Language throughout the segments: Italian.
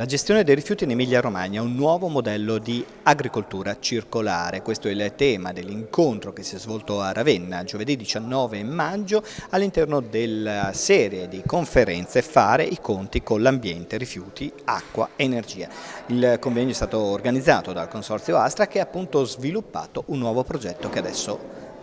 La gestione dei rifiuti in Emilia-Romagna è un nuovo modello di agricoltura circolare. Questo è il tema dell'incontro che si è svolto a Ravenna giovedì 19 maggio all'interno della serie di conferenze Fare i conti con l'ambiente, rifiuti, acqua, energia. Il convegno è stato organizzato dal Consorzio Astra che ha appunto sviluppato un nuovo progetto che adesso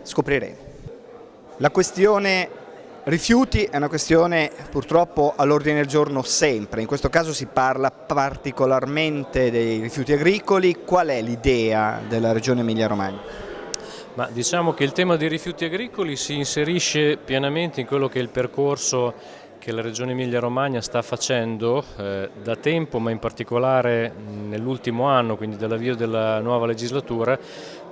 scopriremo. La questione rifiuti è una questione purtroppo all'ordine del giorno sempre, in questo caso si parla particolarmente dei rifiuti agricoli. Qual è l'idea della Regione Emilia-Romagna? Ma diciamo che il tema dei rifiuti agricoli si inserisce pienamente in quello che è il percorso che la Regione Emilia-Romagna sta facendo da tempo, ma in particolare nell'ultimo anno, quindi dall'avvio della nuova legislatura,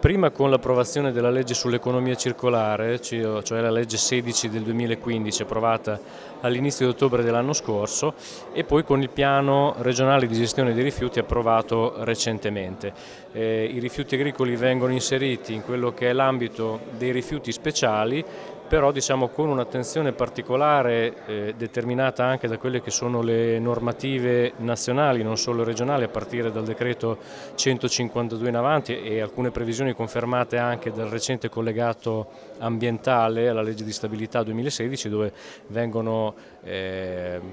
prima con l'approvazione della legge sull'economia circolare, cioè la legge 16 del 2015 approvata all'inizio di ottobre dell'anno scorso, e poi con il piano regionale di gestione dei rifiuti approvato recentemente. I rifiuti agricoli vengono inseriti in quello che è l'ambito dei rifiuti speciali, però diciamo con un'attenzione particolare determinata anche da quelle che sono le normative nazionali, non solo regionali, a partire dal decreto 152 in avanti e alcune previsioni confermate anche dal recente collegato ambientale alla legge di stabilità 2016, dove vengono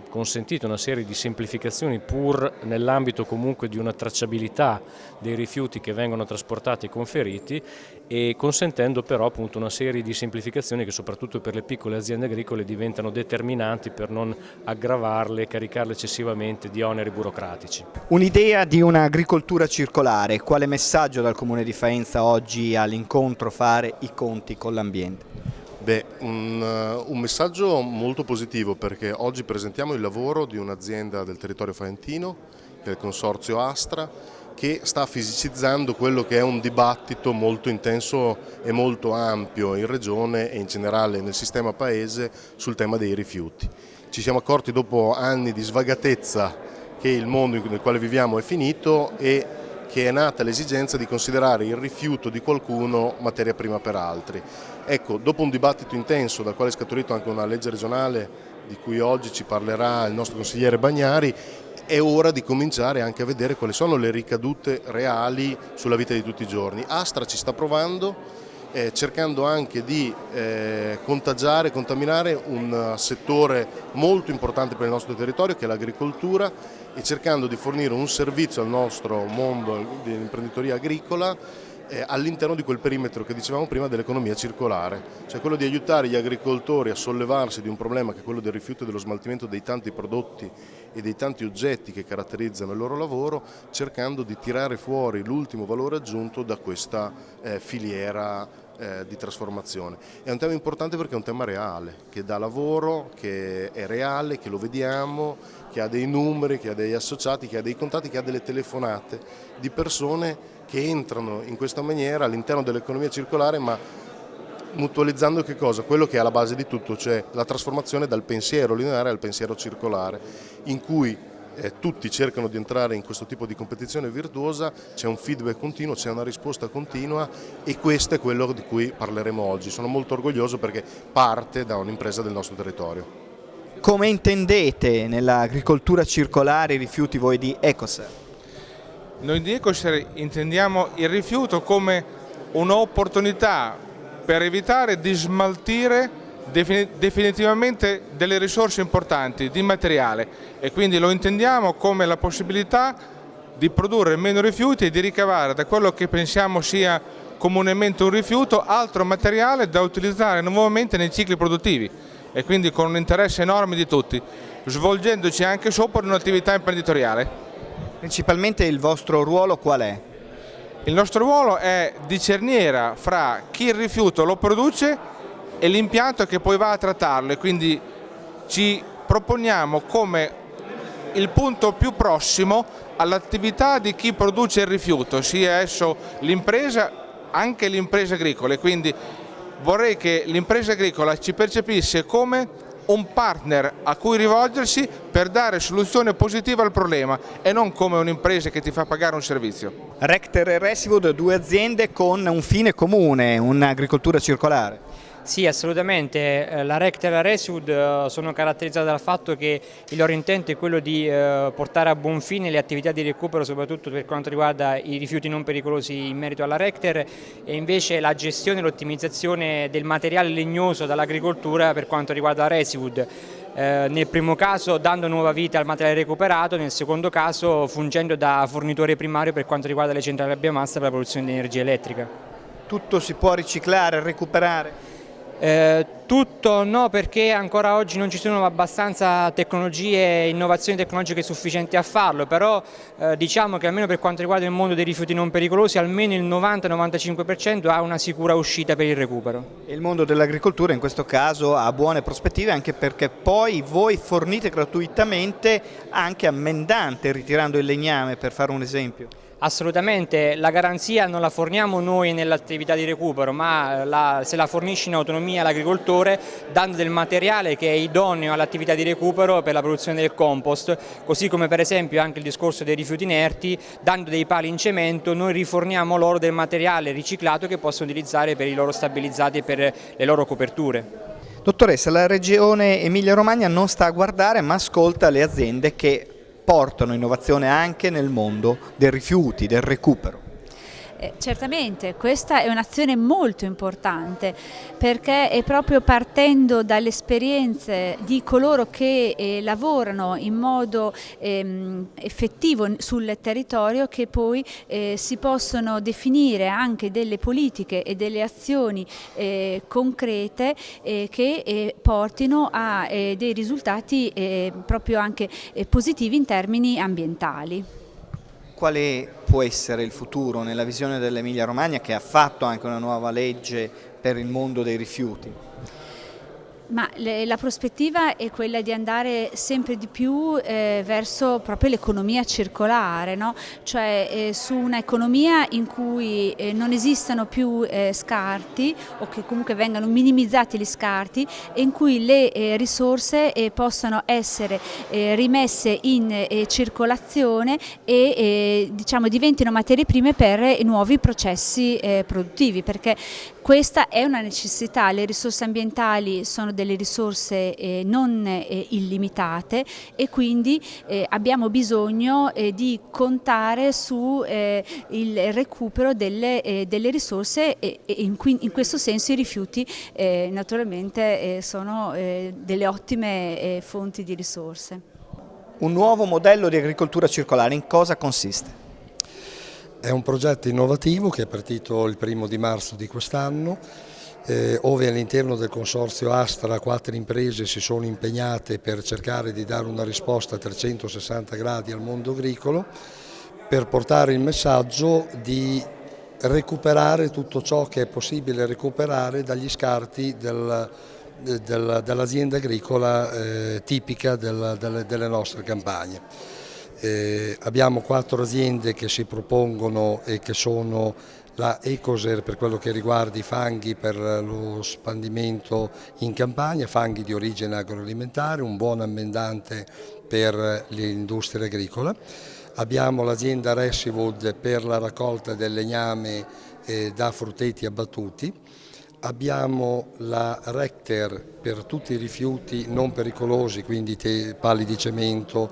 consentite una serie di semplificazioni pur nell'ambito comunque di una tracciabilità dei rifiuti che vengono trasportati e conferiti, e consentendo però appunto una serie di semplificazioni che soprattutto per le piccole aziende agricole diventano determinanti per non aggravarle e caricarle eccessivamente di oneri burocratici. Un'idea di un'agricoltura circolare, quale messaggio dal Comune di Faenza oggi all'incontro Fare i conti con l'ambiente? Un messaggio molto positivo, perché oggi presentiamo il lavoro di un'azienda del territorio faentino, che è il Consorzio Astra, che sta fisicizzando quello che è un dibattito molto intenso e molto ampio in Regione e in generale nel sistema paese sul tema dei rifiuti. Ci siamo accorti dopo anni di svagatezza che il mondo nel quale viviamo è finito e che è nata l'esigenza di considerare il rifiuto di qualcuno materia prima per altri. Ecco, dopo un dibattito intenso dal quale è scaturito anche una legge regionale di cui oggi ci parlerà il nostro consigliere Bagnari, è ora di cominciare anche a vedere quali sono le ricadute reali sulla vita di tutti i giorni. Astra ci sta provando, cercando anche di contagiare, contaminare un settore molto importante per il nostro territorio, che è l'agricoltura, e cercando di fornire un servizio al nostro mondo dell'imprenditoria agricola all'interno di quel perimetro che dicevamo prima dell'economia circolare, cioè quello di aiutare gli agricoltori a sollevarsi di un problema che è quello del rifiuto e dello smaltimento dei tanti prodotti e dei tanti oggetti che caratterizzano il loro lavoro, cercando di tirare fuori l'ultimo valore aggiunto da questa filiera di trasformazione. È un tema importante perché è un tema reale, che dà lavoro, che è reale, che lo vediamo, che ha dei numeri, che ha degli associati, che ha dei contatti, che ha delle telefonate di persone che entrano in questa maniera all'interno dell'economia circolare, ma mutualizzando che cosa? Quello che è alla base di tutto, cioè la trasformazione dal pensiero lineare al pensiero circolare, in cui tutti cercano di entrare in questo tipo di competizione virtuosa, c'è un feedback continuo, c'è una risposta continua, e questo è quello di cui parleremo oggi. Sono molto orgoglioso perché parte da un'impresa del nostro territorio. Come intendete nell'agricoltura circolare i rifiuti voi di Ecoser? Noi di Ecoser intendiamo il rifiuto come un'opportunità per evitare di smaltire definitivamente delle risorse importanti di materiale, e quindi lo intendiamo come la possibilità di produrre meno rifiuti e di ricavare da quello che pensiamo sia comunemente un rifiuto altro materiale da utilizzare nuovamente nei cicli produttivi, e quindi con un interesse enorme di tutti, svolgendoci anche sopra un'attività imprenditoriale. Principalmente il vostro ruolo qual è? Il nostro ruolo è di cerniera fra chi il rifiuto lo produce e l'impianto che poi va a trattarlo, e quindi ci proponiamo come il punto più prossimo all'attività di chi produce il rifiuto, sia esso l'impresa, anche le imprese agricole. Quindi vorrei che l'impresa agricola ci percepisse come un partner a cui rivolgersi per dare soluzione positiva al problema, e non come un'impresa che ti fa pagare un servizio. Recter e Resiwood, due aziende con un fine comune, un'agricoltura circolare. Sì, assolutamente. La RECT e la RESIWOOD sono caratterizzate dal fatto che il loro intento è quello di portare a buon fine le attività di recupero, soprattutto per quanto riguarda i rifiuti non pericolosi in merito alla RECTER, e invece la gestione e l'ottimizzazione del materiale legnoso dall'agricoltura per quanto riguarda la RESIWOOD. Nel primo caso dando nuova vita al materiale recuperato, nel secondo caso fungendo da fornitore primario per quanto riguarda le centrali a biomassa per la produzione di energia elettrica. Tutto si può riciclare, recuperare? Tutto no, perché ancora oggi non ci sono abbastanza tecnologie e innovazioni tecnologiche sufficienti a farlo, però diciamo che almeno per quanto riguarda il mondo dei rifiuti non pericolosi almeno il 90-95% ha una sicura uscita per il recupero. E il mondo dell'agricoltura in questo caso ha buone prospettive, anche perché poi voi fornite gratuitamente anche ammendante ritirando il legname, per fare un esempio. Assolutamente, la garanzia non la forniamo noi nell'attività di recupero, ma se la fornisce in autonomia l'agricoltore, dando del materiale che è idoneo all'attività di recupero per la produzione del compost, così come per esempio anche il discorso dei rifiuti inerti, dando dei pali in cemento noi riforniamo loro del materiale riciclato che possono utilizzare per i loro stabilizzati e per le loro coperture. Dottoressa, la regione Emilia-Romagna non sta a guardare ma ascolta le aziende che portano innovazione anche nel mondo dei rifiuti, del recupero. Certamente, questa è un'azione molto importante perché è proprio partendo dalle esperienze di coloro che lavorano in modo effettivo sul territorio che poi si possono definire anche delle politiche e delle azioni concrete che portino a dei risultati proprio anche positivi in termini ambientali. Quale può essere il futuro nella visione dell'Emilia Romagna, che ha fatto anche una nuova legge per il mondo dei rifiuti? Ma la prospettiva è quella di andare sempre di più verso proprio l'economia circolare, no? Cioè su un'economia in cui non esistano più scarti o che comunque vengano minimizzati gli scarti e in cui le risorse possano essere rimesse in circolazione e diciamo diventino materie prime per nuovi processi produttivi, perché questa è una necessità. Le risorse ambientali sono delle risorse non illimitate e quindi abbiamo bisogno di contare su il recupero delle risorse e in questo senso i rifiuti naturalmente sono delle ottime fonti di risorse. Un nuovo modello di agricoltura circolare, in cosa consiste? È un progetto innovativo che è partito il 1° marzo di quest'anno, ove all'interno del consorzio Astra 4 imprese si sono impegnate per cercare di dare una risposta a 360 gradi al mondo agricolo, per portare il messaggio di recuperare tutto ciò che è possibile recuperare dagli scarti dell'azienda agricola tipica delle nostre campagne. Abbiamo 4 aziende che si propongono e che sono la Ecoser per quello che riguarda i fanghi per lo spandimento in campagna, fanghi di origine agroalimentare, un buon ammendante per l'industria agricola. Abbiamo l'azienda RESIWOOD per la raccolta del legname da frutteti abbattuti. Abbiamo la RECTER per tutti i rifiuti non pericolosi, quindi pali di cemento,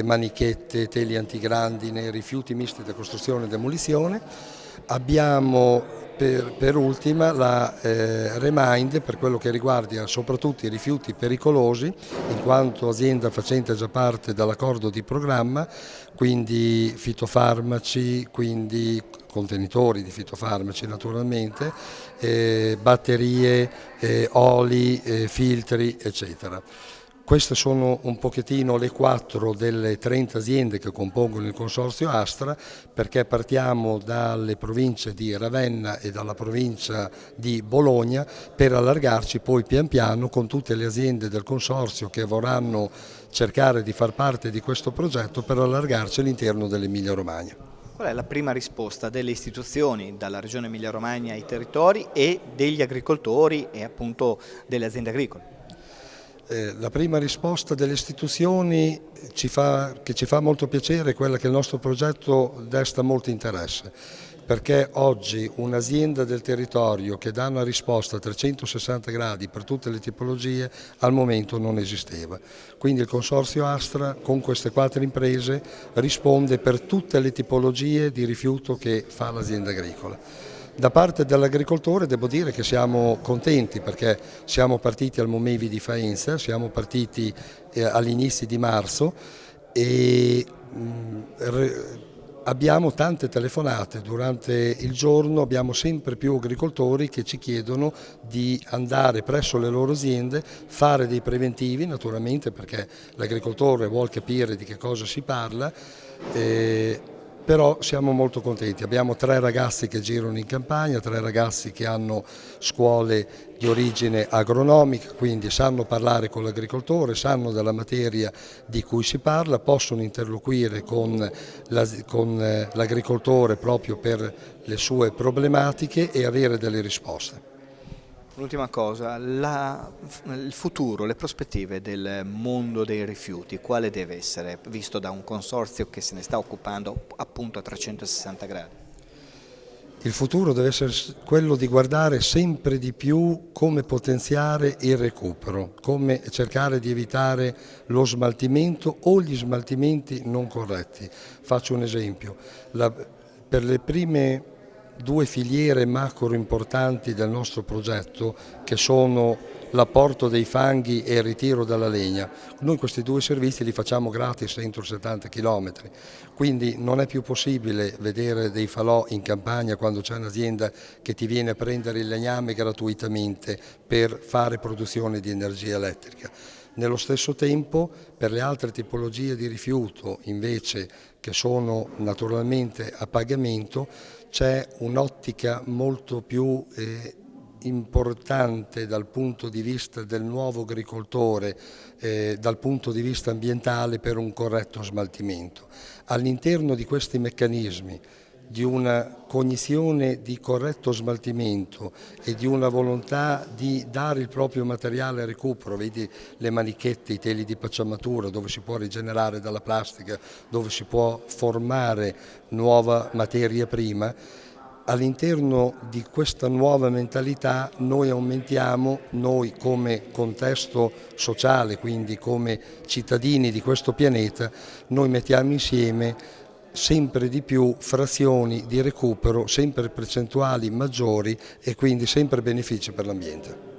manichette, teli antigrandine, rifiuti misti da costruzione e demolizione. Abbiamo per ultima la Remind per quello che riguarda soprattutto i rifiuti pericolosi, in quanto azienda facente già parte dall'accordo di programma, quindi fitofarmaci, quindi contenitori di fitofarmaci naturalmente, batterie, oli, filtri eccetera. Queste sono un pochettino le 4 delle 30 aziende che compongono il consorzio Astra, perché partiamo dalle province di Ravenna e dalla provincia di Bologna per allargarci poi pian piano con tutte le aziende del consorzio che vorranno cercare di far parte di questo progetto per allargarci all'interno dell'Emilia Romagna. Qual è la prima risposta delle istituzioni, dalla Regione Emilia Romagna ai territori e degli agricoltori e appunto delle aziende agricole? La prima risposta delle istituzioni che ci fa molto piacere è quella che il nostro progetto desta molto interesse. perché oggi un'azienda del territorio che dà una risposta a 360 gradi per tutte le tipologie al momento non esisteva. Quindi il Consorzio Astra con queste 4 imprese risponde per tutte le tipologie di rifiuto che fa l'azienda agricola. Da parte dell'agricoltore devo dire che siamo contenti perché siamo partiti al Momevi di Faenza, siamo partiti agli inizi di marzo e abbiamo tante telefonate durante il giorno, abbiamo sempre più agricoltori che ci chiedono di andare presso le loro aziende, fare dei preventivi naturalmente perché l'agricoltore vuole capire di che cosa si parla, però siamo molto contenti. Abbiamo 3 ragazzi che girano in campagna, 3 ragazzi che hanno scuole di origine agronomica, quindi sanno parlare con l'agricoltore, sanno della materia di cui si parla, possono interloquire con l'agricoltore proprio per le sue problematiche e avere delle risposte. Un'ultima cosa, il futuro, le prospettive del mondo dei rifiuti, quale deve essere, visto da un consorzio che se ne sta occupando appunto a 360 gradi? Il futuro deve essere quello di guardare sempre di più come potenziare il recupero, come cercare di evitare lo smaltimento o gli smaltimenti non corretti. Faccio un esempio, per le prime 2 filiere macro importanti del nostro progetto, che sono l'apporto dei fanghi e il ritiro della legna, noi questi 2 servizi li facciamo gratis entro 70 km, quindi non è più possibile vedere dei falò in campagna quando c'è un'azienda che ti viene a prendere il legname gratuitamente per fare produzione di energia elettrica. Nello stesso tempo, per le altre tipologie di rifiuto, invece, che sono naturalmente a pagamento, c'è un'ottica molto più importante dal punto di vista del nuovo agricoltore, dal punto di vista ambientale per un corretto smaltimento. All'interno di questi meccanismi, di una cognizione di corretto smaltimento e di una volontà di dare il proprio materiale a recupero, vedi le manichette, i teli di pacciamatura dove si può rigenerare dalla plastica, dove si può formare nuova materia prima, all'interno di questa nuova mentalità noi aumentiamo, noi come contesto sociale, quindi come cittadini di questo pianeta, noi mettiamo insieme sempre di più frazioni di recupero, sempre percentuali maggiori e quindi sempre benefici per l'ambiente.